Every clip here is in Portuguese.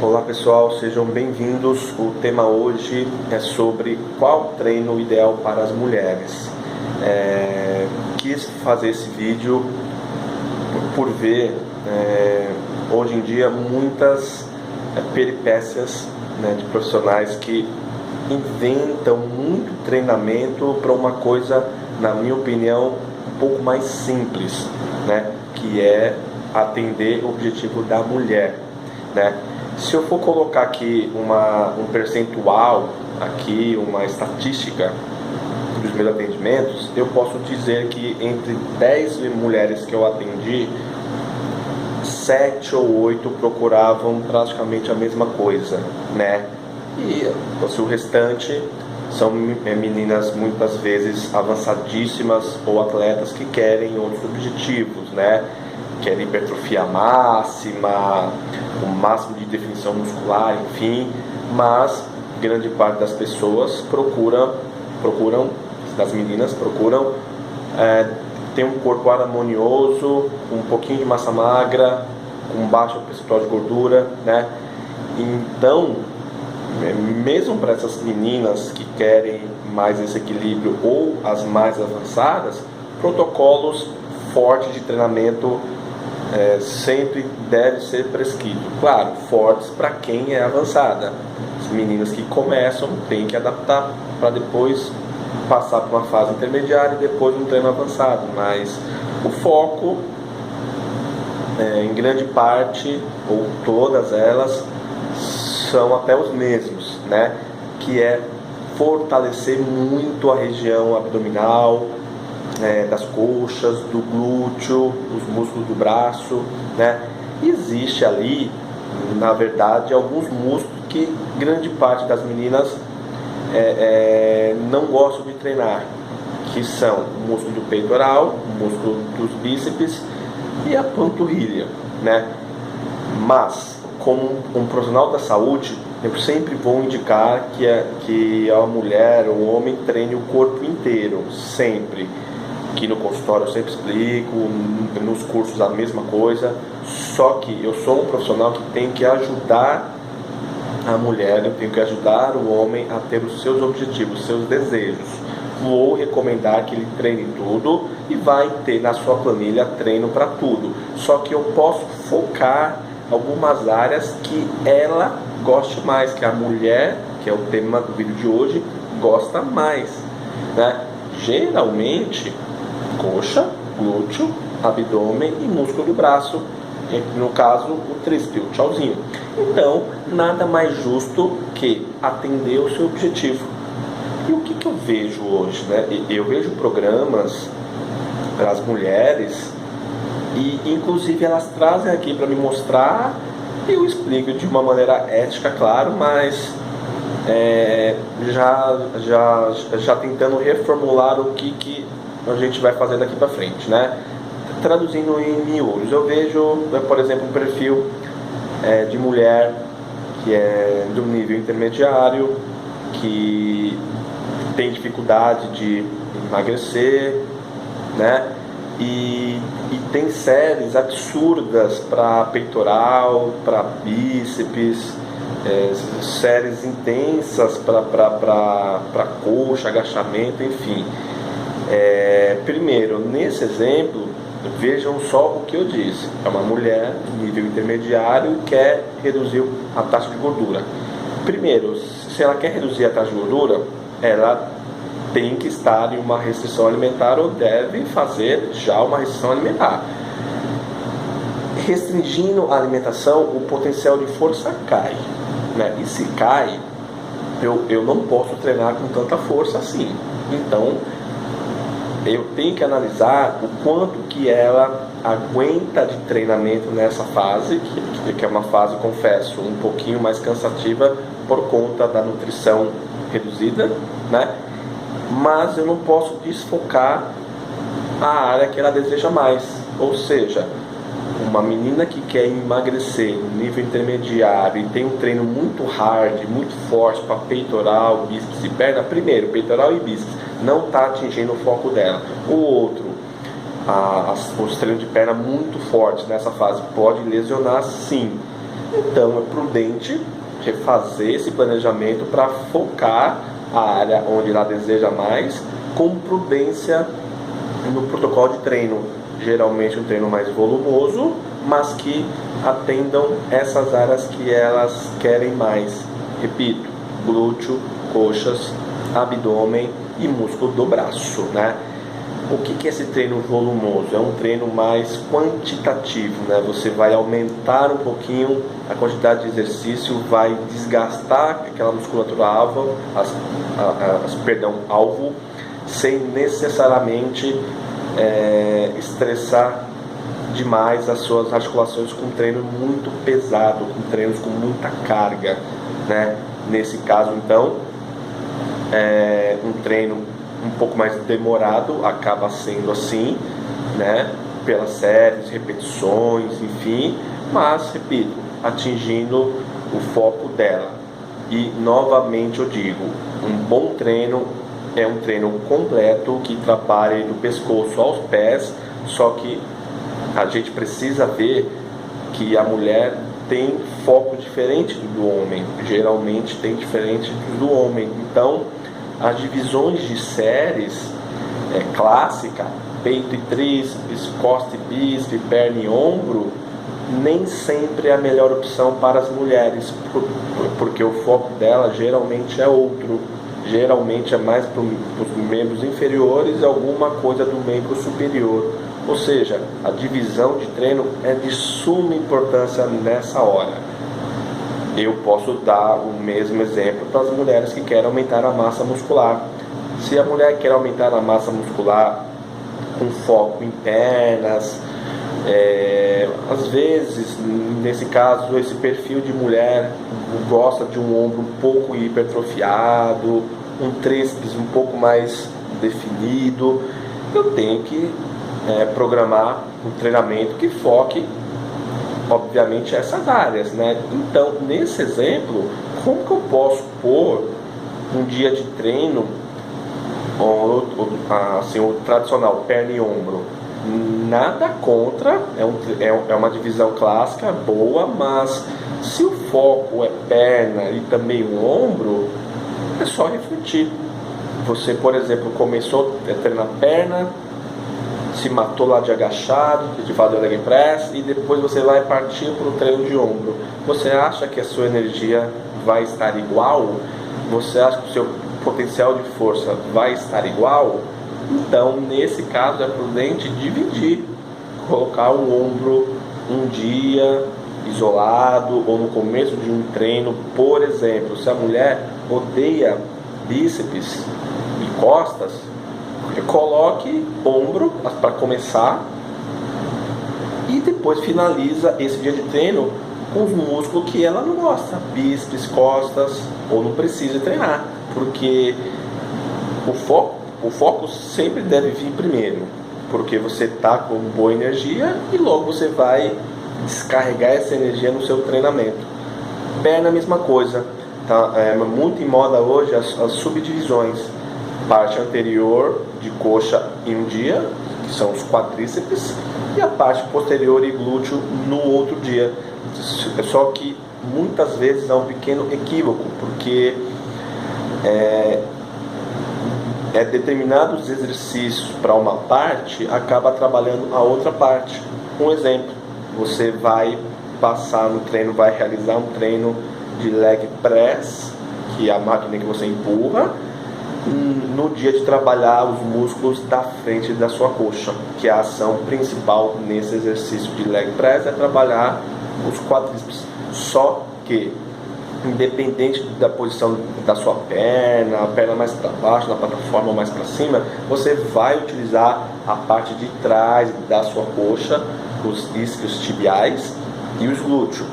Olá pessoal, sejam bem-vindos. O tema hoje é sobre qual treino ideal para as mulheres. Quis fazer esse vídeo por ver hoje em dia muitas peripécias de profissionais que inventam muito treinamento para uma coisa, na minha opinião, um pouco mais simples, que é atender o objetivo da mulher. Se eu for colocar aqui um percentual, uma estatística dos meus atendimentos, eu posso dizer que entre 10 mulheres que eu atendi, 7 ou 8 procuravam praticamente a mesma coisa, E o restante são meninas muitas vezes avançadíssimas ou atletas que querem outros objetivos, Querem hipertrofia máxima, o máximo de definição muscular, enfim, mas grande parte das pessoas das meninas procuram ter um corpo harmonioso, um pouquinho de massa magra, com baixo percentual de gordura, Então, mesmo para essas meninas que querem mais esse equilíbrio ou as mais avançadas, protocolos fortes de treinamento sempre deve ser prescrito. Claro, fortes para quem é avançada. As meninas que começam têm que adaptar para depois passar por uma fase intermediária e depois um treino avançado. Mas o foco, em grande parte, ou todas elas, são até os mesmos, Que é fortalecer muito a região abdominal, das coxas, do glúteo, os músculos do braço, Existe ali, na verdade, alguns músculos que grande parte das meninas não gostam de treinar, que são o músculo do peitoral, o músculo dos bíceps e a panturrilha, Mas, como um profissional da saúde, eu sempre vou indicar que a mulher ou o homem treine o corpo inteiro, sempre. Aqui no consultório eu sempre explico, nos cursos a mesma coisa, só que eu sou um profissional que tem que ajudar a mulher, eu tenho que ajudar o homem a ter os seus objetivos, os seus desejos. Vou recomendar que ele treine tudo e vai ter na sua planilha treino para tudo, só que eu posso focar algumas áreas que ela goste mais, que a mulher, que é o tema do vídeo de hoje, gosta mais, Geralmente coxa, glúteo, abdômen e músculo do braço, no caso o tríceps, o tchauzinho. Então, nada mais justo que atender o seu objetivo. E o que eu vejo hoje, Eu vejo programas para as mulheres e inclusive elas trazem aqui para me mostrar e eu explico de uma maneira ética, claro, mas já tentando reformular o que a gente vai fazer daqui para frente, Traduzindo em miúdos, eu vejo, por exemplo, um perfil de mulher que é do nível intermediário, que tem dificuldade de emagrecer, E tem séries absurdas para peitoral, para bíceps, séries intensas para coxa, agachamento, enfim. Primeiro, nesse exemplo, vejam só o que eu disse. É uma mulher de nível intermediário que quer reduzir a taxa de gordura. Primeiro, se ela quer reduzir a taxa de gordura, ela tem que estar em uma restrição alimentar ou deve fazer já uma restrição alimentar. Restringindo a alimentação, o potencial de força cai, E se cai, eu não posso treinar com tanta força assim. Então, eu tenho que analisar o quanto que ela aguenta de treinamento nessa fase, que é uma fase, confesso, um pouquinho mais cansativa por conta da nutrição reduzida, Mas eu não posso desfocar a área que ela deseja mais. Ou seja, uma menina que quer emagrecer no nível intermediário e tem um treino muito hard, muito forte para peitoral, bíceps e perna, primeiro, peitoral e bíceps, não está atingindo o foco dela. O outro, os treinos de perna muito fortes nessa fase pode lesionar sim. Então é prudente refazer esse planejamento para focar a área onde ela deseja mais, com prudência no protocolo de treino. Geralmente um treino mais volumoso, mas que atendam essas áreas que elas querem mais. Repito, glúteo, coxas, abdômen e músculo do braço, né? O que é esse treino volumoso? É um treino mais quantitativo, né? Você vai aumentar um pouquinho a quantidade de exercício, vai desgastar aquela musculatura alvo, alvo, sem necessariamente estressar demais as suas articulações com um treino muito pesado, com treinos com muita carga, né? Nesse caso, então, um treino um pouco mais demorado acaba sendo assim, né? Pelas séries, repetições, enfim, mas, repito, atingindo o foco dela. E novamente eu digo, um bom treino é um treino completo que trabalhe do pescoço aos pés, só que a gente precisa ver que a mulher tem foco diferente do homem, geralmente tem diferente do homem. Então, as divisões de séries clássica, peito e tríceps, costa e bíceps, perna e ombro, nem sempre é a melhor opção para as mulheres, porque o foco dela geralmente é outro. Geralmente é mais para os membros inferiores e alguma coisa do membro superior. Ou seja, a divisão de treino é de suma importância nessa hora. Eu posso dar o mesmo exemplo para as mulheres que querem aumentar a massa muscular. Se a mulher quer aumentar a massa muscular com foco em pernas, às vezes, nesse caso, esse perfil de mulher gosta de um ombro um pouco hipertrofiado, um tríceps um pouco mais definido, eu tenho que programar um treinamento que foque, obviamente, essas áreas, né? Então, nesse exemplo, como que eu posso pôr um dia de treino, assim, o tradicional perna e ombro? Nada contra, é uma divisão clássica boa, mas se o foco é perna e também o ombro, é só refletir. Você, por exemplo, começou a treinar perna, se matou lá de agachado, de fazer leg press, e depois você vai partir para o treino de ombro. Você acha que a sua energia vai estar igual? Você acha que o seu potencial de força vai estar igual? Então, nesse caso, é prudente dividir, colocar o ombro um dia isolado ou no começo de um treino. Por exemplo, se a mulher odeia bíceps e costas, coloque ombro para começar e depois finaliza esse dia de treino com os músculos que ela não gosta, bíceps, costas, ou não precisa treinar, porque o foco sempre deve vir primeiro, porque você está com boa energia e logo você vai descarregar essa energia no seu treinamento. Perna, a mesma coisa, tá? Muito em moda hoje as subdivisões, parte anterior de coxa em um dia, que são os quadríceps, e a parte posterior e glúteo no outro dia. Só que muitas vezes há um pequeno equívoco, porque determinados exercícios para uma parte acaba trabalhando a outra parte. Um exemplo, você vai passar no treino, vai realizar um treino de leg press, que é a máquina que você empurra, no dia de trabalhar os músculos da frente da sua coxa, que é a ação principal nesse exercício de leg press, é trabalhar os quadríceps. Só que, independente da posição da sua perna, a perna mais para baixo, na plataforma ou mais para cima, você vai utilizar a parte de trás da sua coxa, os isquios tibiais e os glúteos.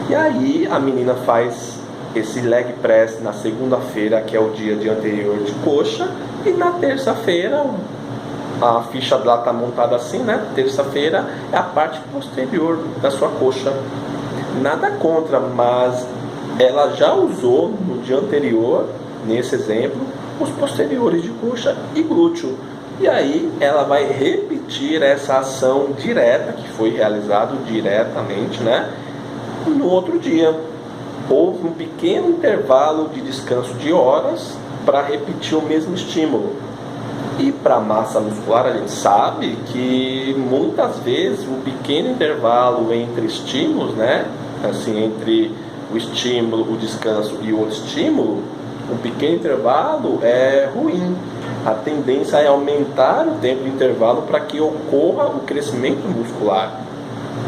E aí a menina faz esse leg press na segunda-feira, que é o dia de anterior de coxa, e na terça-feira a ficha dela está montada assim, né? Terça-feira é a parte posterior da sua coxa. Nada contra, mas ela já usou no dia anterior, nesse exemplo, os posteriores de coxa e glúteo. E aí ela vai repetir essa ação direta, que foi realizado diretamente, né? no outro dia. Houve um pequeno intervalo de descanso de horas para repetir o mesmo estímulo. E para a massa muscular, a gente sabe que muitas vezes um pequeno intervalo entre estímulos, né? Assim, entre o estímulo, o descanso e o outro estímulo, um pequeno intervalo é ruim. A tendência é aumentar o tempo de intervalo para que ocorra o crescimento muscular.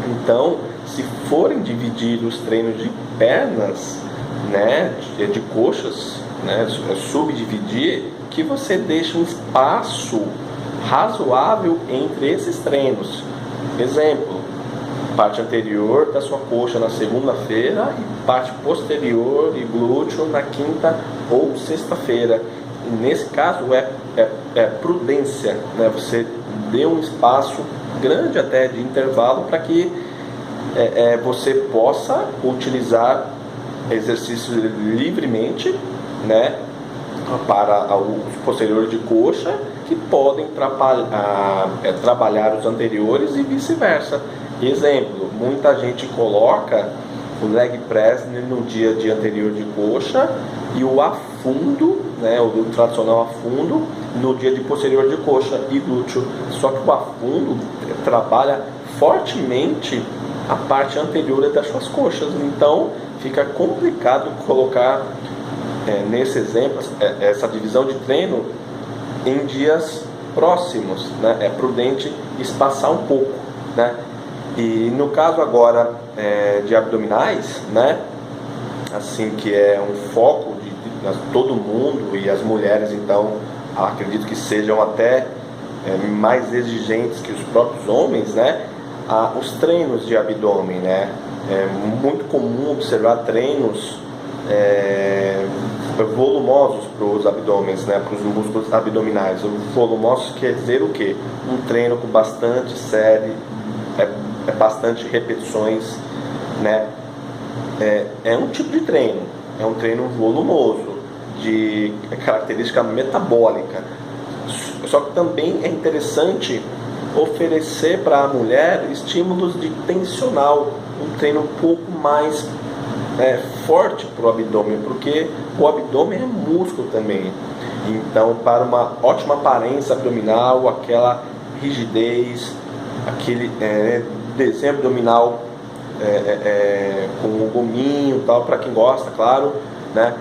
Então, se forem dividir os treinos de pernas, né, de coxas, né, subdividir, que você deixe um espaço razoável entre esses treinos. Exemplo, parte anterior da sua coxa na segunda-feira e parte posterior e glúteo na quinta ou sexta-feira. E nesse caso é prudência, né? Você dê um espaço grande até de intervalo para que você possa utilizar exercícios livremente, né, para os posteriores de coxa, que podem trabalhar os anteriores e vice-versa. Exemplo, muita gente coloca o leg press no dia de anterior de coxa e o afundo, né, o tradicional afundo, no dia de posterior de coxa e glúteo. Só que o afundo trabalha fortemente a parte anterior das suas coxas, então fica complicado colocar nesse exemplo essa divisão de treino em dias próximos, né? É prudente espaçar um pouco, né? E no caso agora de abdominais, né? Assim, que é um foco de todo mundo, e as mulheres então acredito que sejam até mais exigentes que os próprios homens, né? Os treinos de abdômen, né? É muito comum observar treinos volumosos para os abdômenes, né? Para os músculos abdominais. Volumosos quer dizer o quê? Um treino com bastante série, bastante repetições, né? É um tipo de treino, é um treino volumoso, de característica metabólica. Só que também é interessante oferecer para a mulher estímulos de tensional, um treino um pouco mais forte para o abdômen, porque o abdômen é músculo também. Então, para uma ótima aparência abdominal, aquela rigidez, aquele desenho abdominal com o gominho, tal, para quem gosta, claro, né?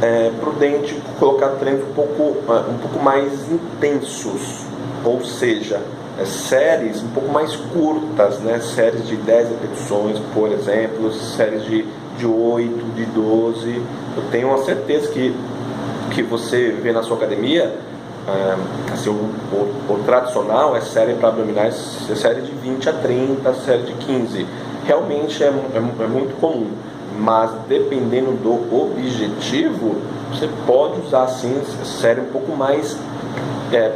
É prudente colocar treinos um pouco mais intensos, ou seja, séries um pouco mais curtas, né? Séries de 10 repetições, por exemplo, séries de 8, de 12. Eu tenho uma certeza que você vê na sua academia, assim, o tradicional é série para abdominais, série de 20 a 30, série de 15. Realmente é muito comum, mas dependendo do objetivo, você pode usar sim séries um pouco mais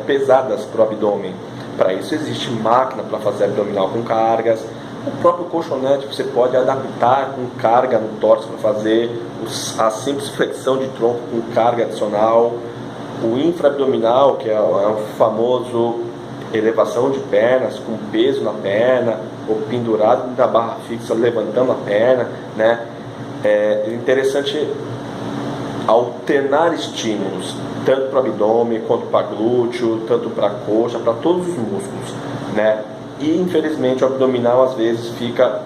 pesadas para o abdômen. Para isso existe máquina para fazer abdominal com cargas. O próprio colchonete você pode adaptar com carga no tórax para fazer a simples flexão de tronco com carga adicional. O infraabdominal, que é o famoso elevação de pernas com peso na perna, ou pendurado da barra fixa levantando a perna, né? É interessante alternar estímulos, tanto para o abdômen quanto para glúteo, tanto para a coxa, para todos os músculos, né? E infelizmente o abdominal às vezes fica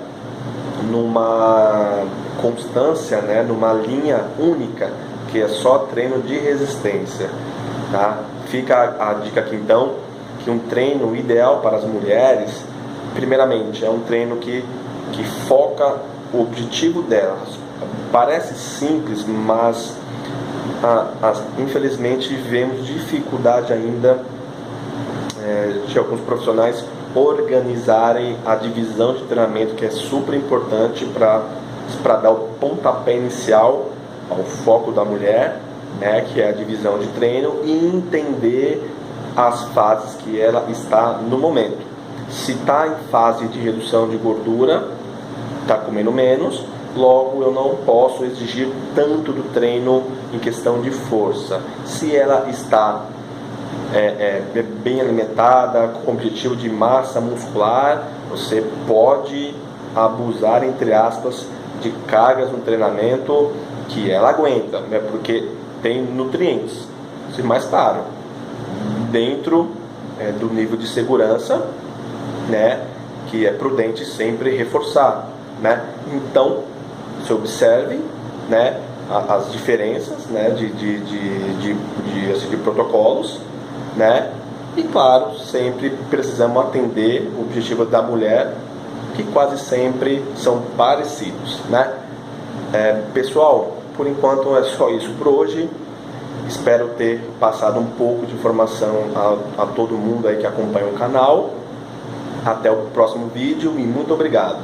numa constância, né? Numa linha única, que é só treino de resistência, tá? Fica a dica aqui então, que um treino ideal para as mulheres, primeiramente, é um treino que foca o objetivo delas. Parece simples, mas infelizmente vemos dificuldade ainda de alguns profissionais organizarem a divisão de treinamento, que é super importante para dar o pontapé inicial ao foco da mulher, né, que é a divisão de treino, e entender as fases que ela está no momento. Se está em fase de redução de gordura, está comendo menos, logo eu não posso exigir tanto do treino em questão de força. Se ela está bem alimentada, com objetivo de massa muscular, você pode abusar, entre aspas, de cargas no treinamento que ela aguenta, né? Porque tem nutrientes, isso é mais claro, dentro do nível de segurança, né? Que é prudente sempre reforçar, né? Então, se observe, né? As diferenças, né? De protocolos, né? E claro, sempre precisamos atender o objetivo da mulher, que quase sempre são parecidos, né? Pessoal, por enquanto é só isso por hoje. Espero ter passado um pouco de informação a todo mundo aí que acompanha o canal. Até o próximo vídeo e muito obrigado.